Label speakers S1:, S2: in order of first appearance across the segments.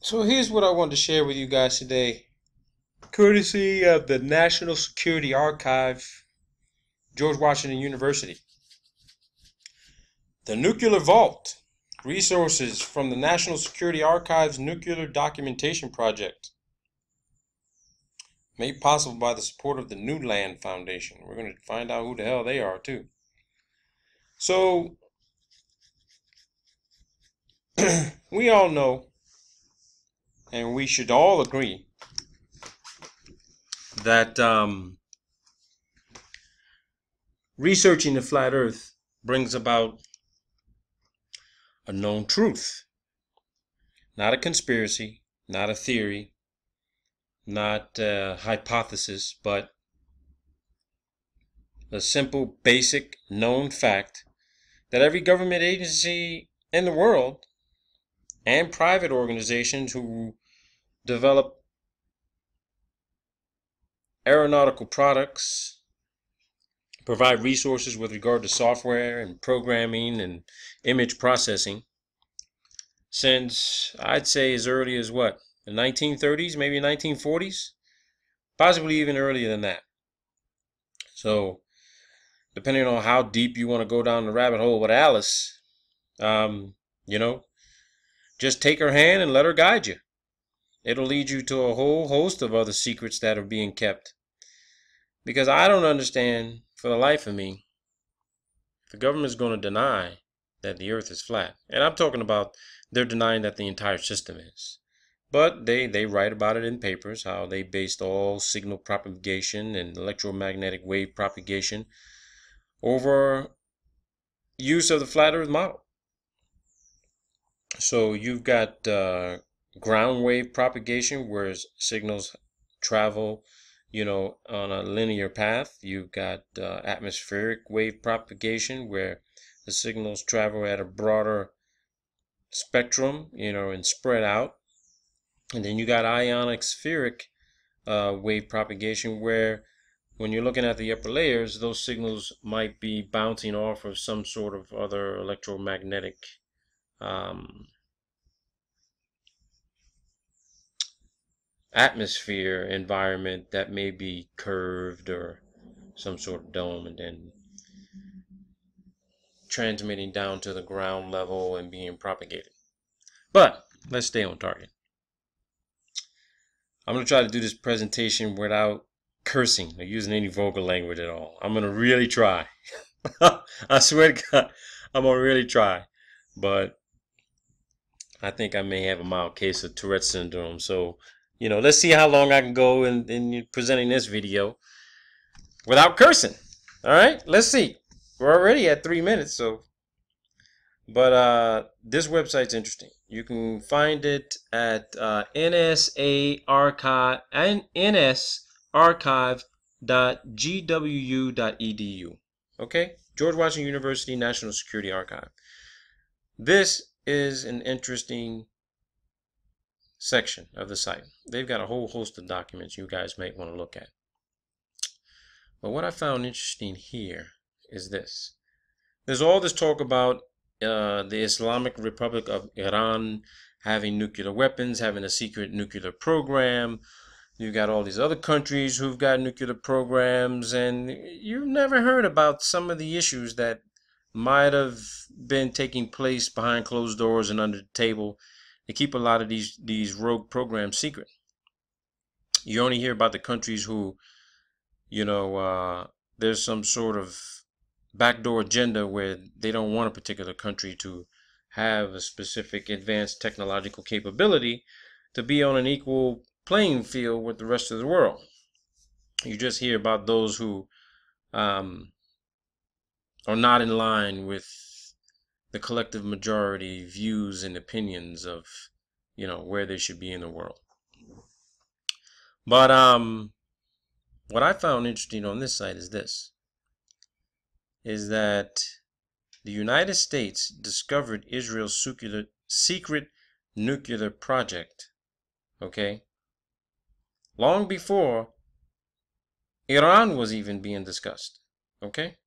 S1: So here's what I wanted to share with you guys today, courtesy of the National Security Archive, George Washington University. The Nuclear Vault, resources from the National Security Archive's Nuclear Documentation Project, made possible by the support of the New Land Foundation. We're going to find out who the hell they are too. So we all know, and we should all agree, that researching the flat earth brings about a known truth, not a conspiracy, not a theory, not a hypothesis, but a simple, basic, known fact that every government agency in the world and private organizations who develop aeronautical products, provide resources with regard to software and programming and image processing, since I'd say as early as what, the 1930s, maybe 1940s, possibly even earlier than that. So depending on how deep you want to go down the rabbit hole with Alice, you know, just take her hand and let her guide you. It'll lead you to a whole host of other secrets that are being kept. Because I don't understand, for the life of me, the government's going to deny that the earth is flat. And I'm talking about they're denying that the entire system is. But they write about it in papers, how they based all signal propagation and electromagnetic wave propagation over use of the flat earth model. So you've got ground wave propagation, where signals travel, on a linear path. You've got atmospheric wave propagation, where the signals travel at a broader spectrum, and spread out. And then you got ionospheric wave propagation, where when you're looking at the upper layers, those signals might be bouncing off of some sort of other electromagnetic atmosphere environment that may be curved or some sort of dome, and then transmitting down to the ground level and being propagated. But let's stay on target. I'm going to try to do this presentation without cursing or using any vulgar language at all. I'm going to really try. I swear to God, I'm going to really try. But I think I may have a mild case of Tourette's syndrome. So, let's see how long I can go in presenting this video without cursing. All right, let's see. We're already at 3 minutes, so. But this website's interesting. You can find it at nsarchive.gwu.edu. Okay? George Washington University National Security Archive. This is an interesting section of the site. They've got a whole host of documents you guys might want to look at. But what I found interesting here is this. There's all this talk about the Islamic Republic of Iran having nuclear weapons, having a secret nuclear program. You've got all these other countries who've got nuclear programs, and you've never heard about some of the issues that might have been taking place behind closed doors and under the table. They keep a lot of these rogue programs secret. You only hear about the countries who, there's some sort of backdoor agenda where they don't want a particular country to have a specific advanced technological capability to be on an equal playing field with the rest of the world. You just hear about those who are not in line with the collective majority views and opinions of, where they should be in the world. But what I found interesting on this site is this. Is that the United States discovered Israel's secret nuclear project, okay, long before Iran was even being discussed, okay?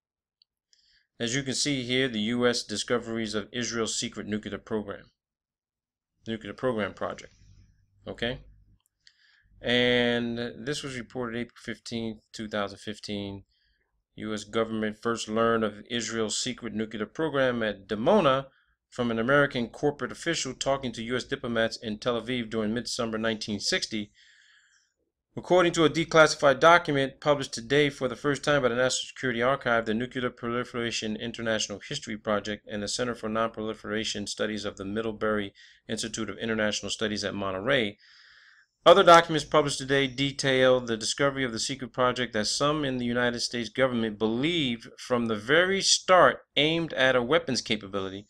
S1: As you can see here, the U.S. discoveries of Israel's secret nuclear program project. Okay? And this was reported April 15th, 2015. U.S. government first learned of Israel's secret nuclear program at Dimona from an American corporate official talking to U.S. diplomats in Tel Aviv during midsummer 1960. According to a declassified document published today for the first time by the National Security Archive, the Nuclear Proliferation International History Project, and the Center for Nonproliferation Studies of the Middlebury Institute of International Studies at Monterey, other documents published today detail the discovery of the secret project that some in the United States government believed from the very start aimed at a weapons capability.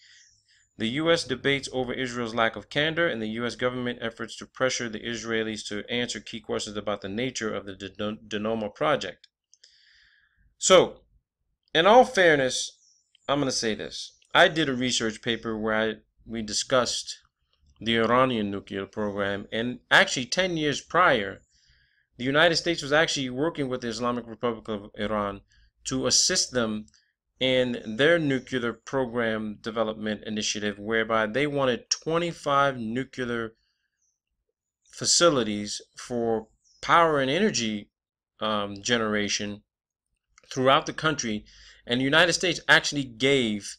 S1: The U.S. debates over Israel's lack of candor and the U.S. government efforts to pressure the Israelis to answer key questions about the nature of the Dimona project. So, in all fairness, I'm going to say this. I did a research paper where we discussed the Iranian nuclear program, and actually 10 years prior, the United States was actually working with the Islamic Republic of Iran to assist them in their nuclear program development initiative, whereby they wanted 25 nuclear facilities for power and energy generation throughout the country. And the United States actually gave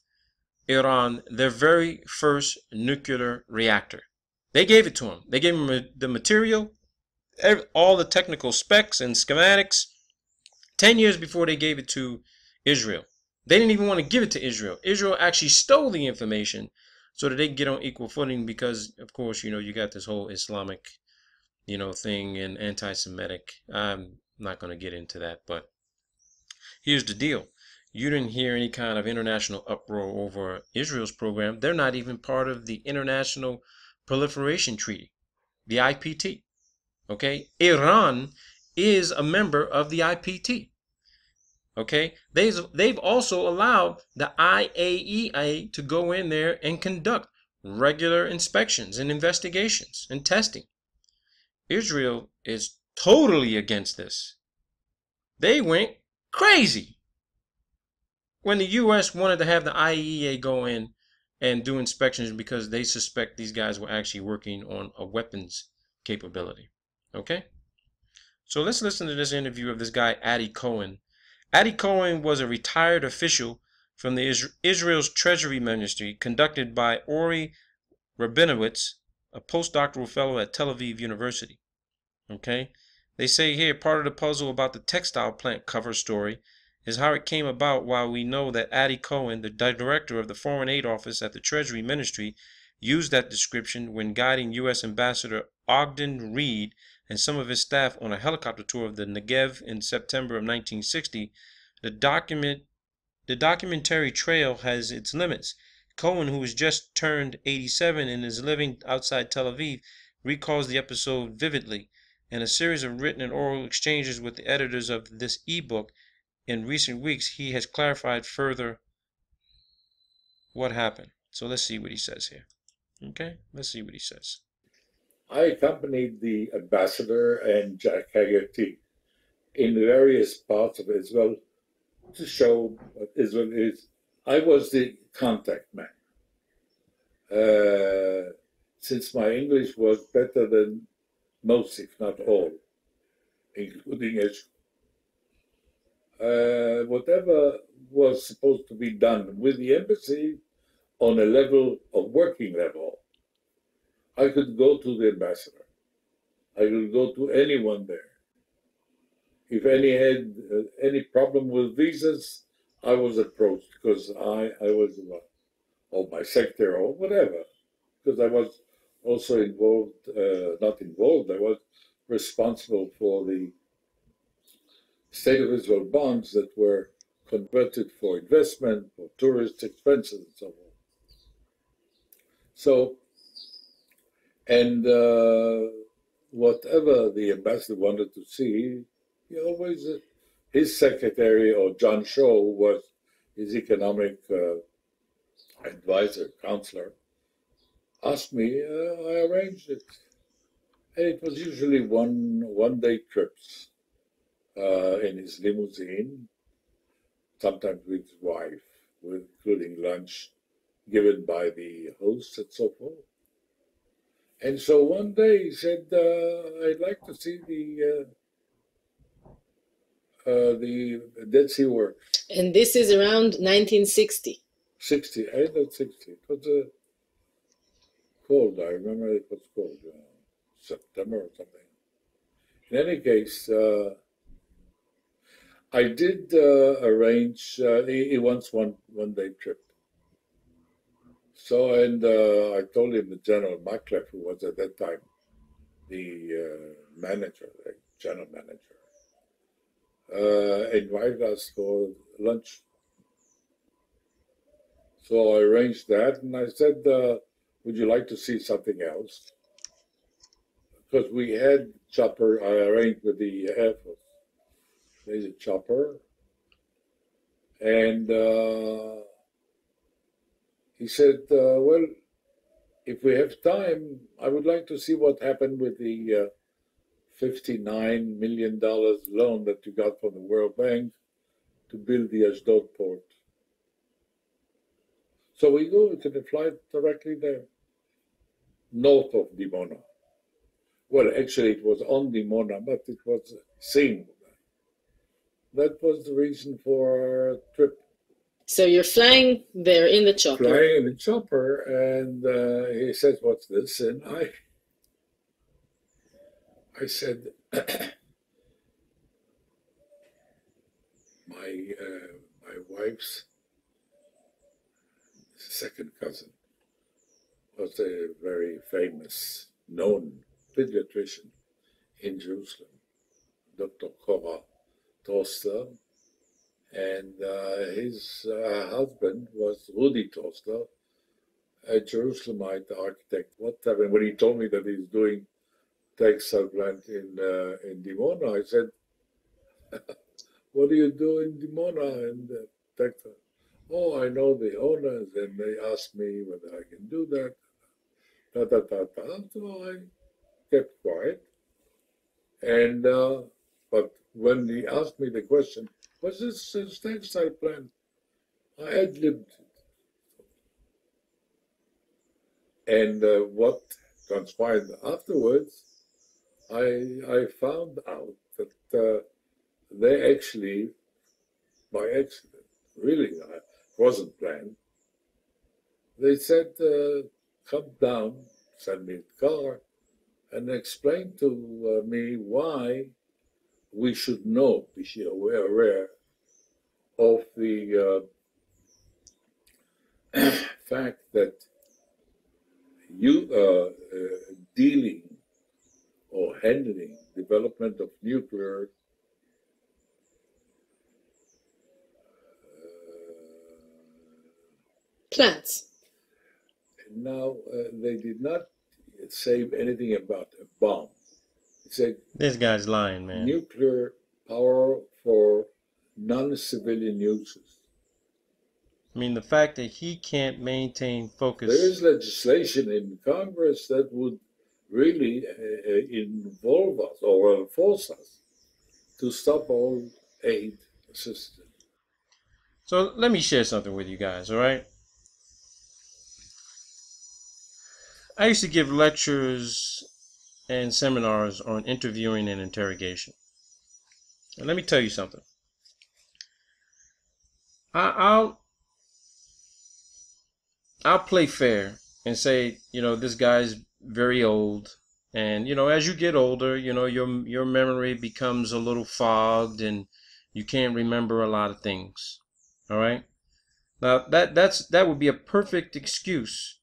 S1: Iran their very first nuclear reactor. They gave it to them. They gave them the material, all the technical specs and schematics, 10 years before they gave it to Israel. They didn't even want to give it to Israel. Israel actually stole the information so that they could get on equal footing because, of course, you got this whole Islamic, thing and anti-Semitic. I'm not going to get into that, but here's the deal. You didn't hear any kind of international uproar over Israel's program. They're not even part of the International Proliferation Treaty, the IPT. Okay? Iran is a member of the IPT. Okay? They've also allowed the IAEA to go in there and conduct regular inspections and investigations and testing. Israel is totally against this. They went crazy when the U.S. wanted to have the IAEA go in and do inspections because they suspect these guys were actually working on a weapons capability. Okay? So let's listen to this interview of this guy, Adi Cohen. Adi Cohen was a retired official from the Israel's Treasury Ministry, conducted by Ori Rabinowitz, a postdoctoral fellow at Tel Aviv University. Okay? They say here part of the puzzle about the textile plant cover story is how it came about, while we know that Adi Cohen, the director of the Foreign Aid Office at the Treasury Ministry, used that description when guiding U.S. Ambassador Ogden Reed and some of his staff on a helicopter tour of the Negev in September of 1960. The documentary trail has its limits. Cohen, who has just turned 87 and is living outside Tel Aviv, recalls the episode vividly. In a series of written and oral exchanges with the editors of this ebook in recent weeks, he has clarified further what happened. So let's see what he says here. Okay, let's see what he says.
S2: I accompanied the ambassador and Jack Haggerty in various parts of Israel to show what Israel is. I was the contact man. Since my English was better than most, if not all, including Israel, whatever was supposed to be done with the embassy on a level of working level, I could go to the ambassador. I could go to anyone there. If any had any problem with visas, I was approached because I was the one, or my secretary, or whatever, because I was also involved, not involved, I was responsible for the State of Israel bonds that were converted for investment, for tourist expenses, and so on. So, and whatever the ambassador wanted to see, he always, his secretary, or John Shaw, was his economic advisor, counselor, asked me, I arranged it. And it was usually one-day trips in his limousine, sometimes with his wife, including lunch given by the host and so forth. And so one day he said, "I'd like to see the Dead Sea work."
S3: And this is around 1960.
S2: 60, I not 60. It was cold. I remember it was cold, September or something. In any case, I did arrange. He wants one day trip. So, and I told him the General Maclef, who was at that time the manager, the general manager, invited us for lunch. So I arranged that, and I said, "Would you like to see something else?" Because we had chopper. I arranged with the Air Force. There's a chopper, and he said, "Well, if we have time, I would like to see what happened with the $59 million loan that you got from the World Bank to build the Ashdod port." So we go to the flight directly there, north of Dimona. Well, actually, it was on Dimona, but it was seen. That was the reason for our trip.
S3: So you're flying there in the chopper.
S2: Flying in the chopper, and he says, "What's this?" And I said, my wife's second cousin was a very famous, known pediatrician in Jerusalem, Dr. Cora Toaster, and his husband was Rudy Toaster, a Jerusalemite architect. What happened when he told me that he's doing textile plant in Dimona? I said, "What do you do in Dimona in the textile?" "Oh, I know the owners, and they asked me whether I can do that." So I kept quiet. And but when he asked me the question, "Was this his textile plant?" I ad-libbed it. And what transpired afterwards, I found out that they actually, by accident, really, it wasn't planned. They said, "Come down, send me a car, and explain to me why we should know, be aware of the fact that you dealing or handling development of nuclear
S3: plants."
S2: Now, they did not say anything about a bomb. It said
S1: This guy's lying, man.
S2: nuclear power for non-civilian uses.
S1: I mean, the fact that he can't maintain focus.
S2: There is legislation in Congress that would really involve us or force us to stop all aid assistance.
S1: So let me share something with you guys, all right? I used to give lectures and seminars on interviewing and interrogation. And let me tell you something. I'll play fair and say, this guy's very old. And, as you get older, your memory becomes a little fogged and you can't remember a lot of things. All right? Now, that would be a perfect excuse.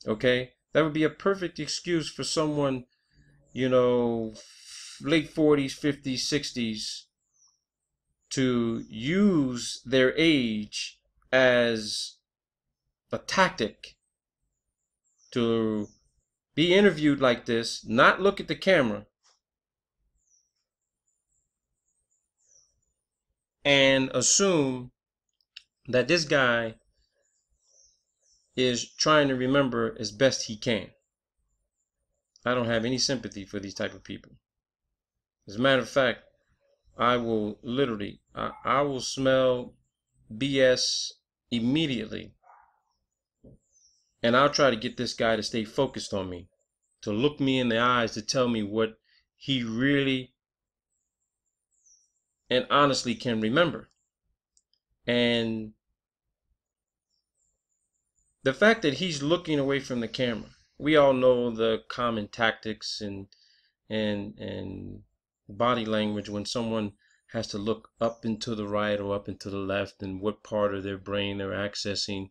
S1: Okay? That would be a perfect excuse for someone, late 40s, 50s, 60s to use their age as a tactic to be interviewed like this, not look at the camera, and assume that this guy is trying to remember as best he can. I don't have any sympathy for these type of people. As a matter of fact, I will literally, I will smell BS immediately. And I'll try to get this guy to stay focused on me. to look me in the eyes to tell me what he really and honestly can remember. And the fact that he's looking away from the camera, we all know the common tactics and body language when someone has to look up and to the right or up and to the left, and what part of their brain they're accessing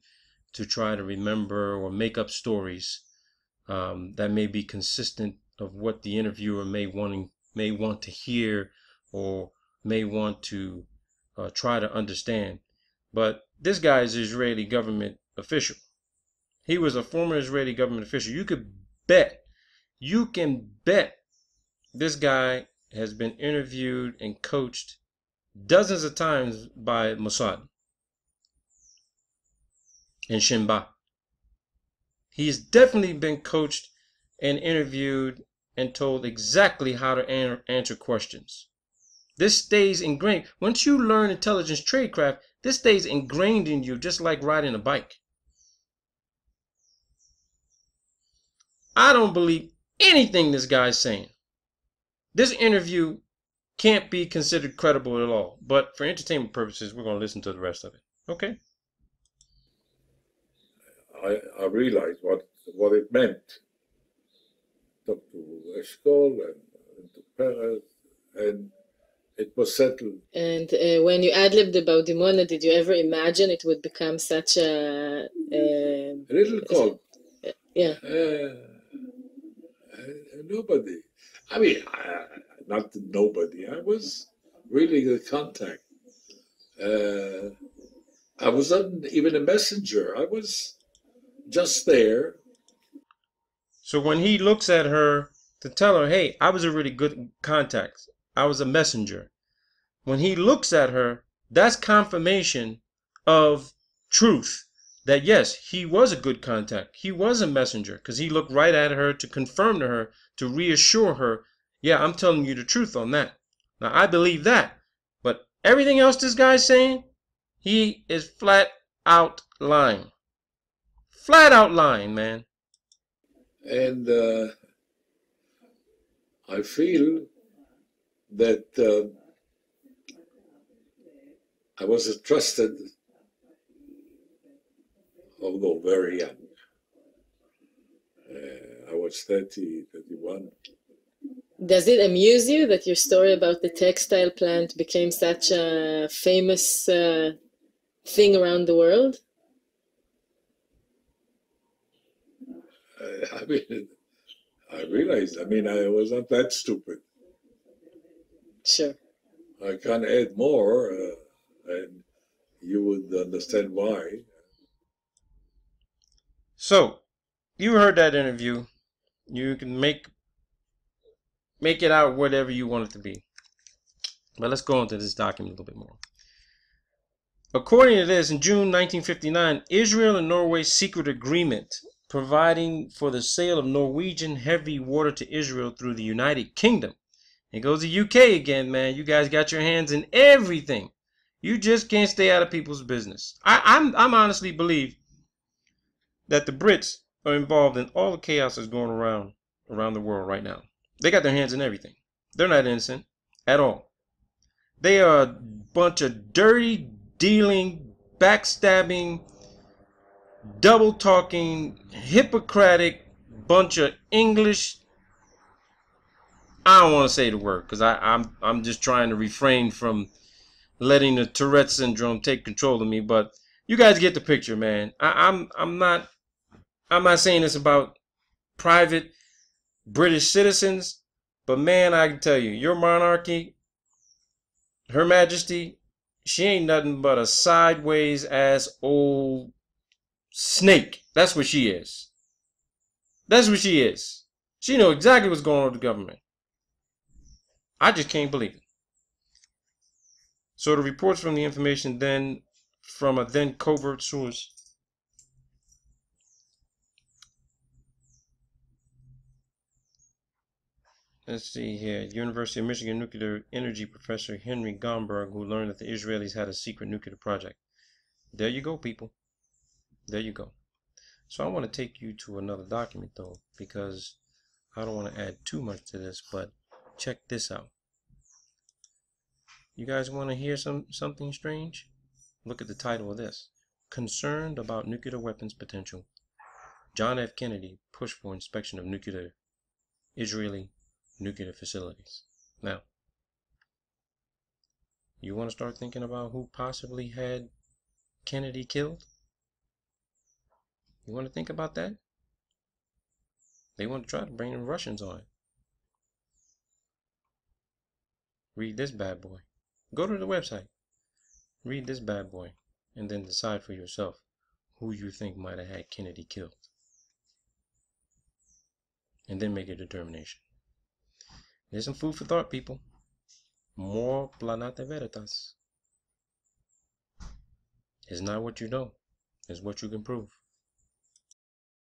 S1: to try to remember or make up stories that may be consistent of what the interviewer may want to hear or may want to try to understand. But this guy is an Israeli government official. He was a former Israeli government official. You can bet this guy has been interviewed and coached dozens of times by Mossad and Shin Bet. He's definitely been coached and interviewed and told exactly how to answer questions. This stays ingrained. Once you learn intelligence tradecraft, this stays ingrained in you, just like riding a bike. I don't believe anything this guy's saying. This interview can't be considered credible at all. But for entertainment purposes, we're going to listen to the rest of it. Okay?
S2: I realized what it meant. Talked to Eshkol and to Perez, and it was settled.
S3: And when you ad-libbed about Dimona, did you ever imagine it would become such a
S2: little cold?
S3: Yeah.
S2: Nobody. I mean, not nobody. I was really the contact. I wasn't even a messenger. I was just there.
S1: So when he looks at her to tell her, hey, I was a really good contact, I was a messenger. When he looks at her, that's confirmation of truth. That yes, he was a good contact. He was a messenger, because he looked right at her to confirm to her, to reassure her, yeah, I'm telling you the truth on that. Now, I believe that. But everything else this guy's saying, he is flat out lying. Flat out lying, man.
S2: And I feel that I was trusted, although very young. I was 30, 31.
S3: Does it amuse you that your story about the textile plant became such a famous thing around the world?
S2: I mean, I realized, I was not that stupid.
S3: Sure.
S2: I can add more, and you would understand why.
S1: So, you heard that interview. You can make it out whatever you want it to be. But let's go into this document a little bit more. According to this, in June 1959, Israel and Norway's secret agreement providing for the sale of Norwegian heavy water to Israel through the United Kingdom. It goes to UK again, man. You guys got your hands in everything. You just can't stay out of people's business. I'm honestly believe that the Brits are involved in all the chaos that's going around the world right now. They got their hands in everything. They're not innocent at all. They are a bunch of dirty, dealing, backstabbing, double talking, Hippocratic bunch of English. I don't want to say the word because I'm just trying to refrain from letting the Tourette syndrome take control of me. But you guys get the picture, man. I'm not saying this about private British citizens, but man, I can tell you, your monarchy, Her Majesty, she ain't nothing but a sideways ass old snake. That's what she is. That's what she is. She knows exactly what's going on with the government. I just can't believe it. So the reports from the information then from a then covert source. Let's see here. University of Michigan nuclear energy professor Henry Gomberg, who learned that the Israelis had a secret nuclear project. There you go, people. There you go. So I want to take you to another document, though, because I don't want to add too much to this, but check this out. You guys want to hear something strange? Look at the title of this. Concerned about nuclear weapons potential, John F. Kennedy pushed for inspection of Israeli nuclear facilities. Now, you want to start thinking about who possibly had Kennedy killed? You want to think about that? They want to try to bring the Russians on. Read this bad boy. Go to the website. Read this bad boy. And then decide for yourself who you think might have had Kennedy killed. And then make a determination. There's some food for thought, people. More planata veritas. It's not what you know. It's what you can prove.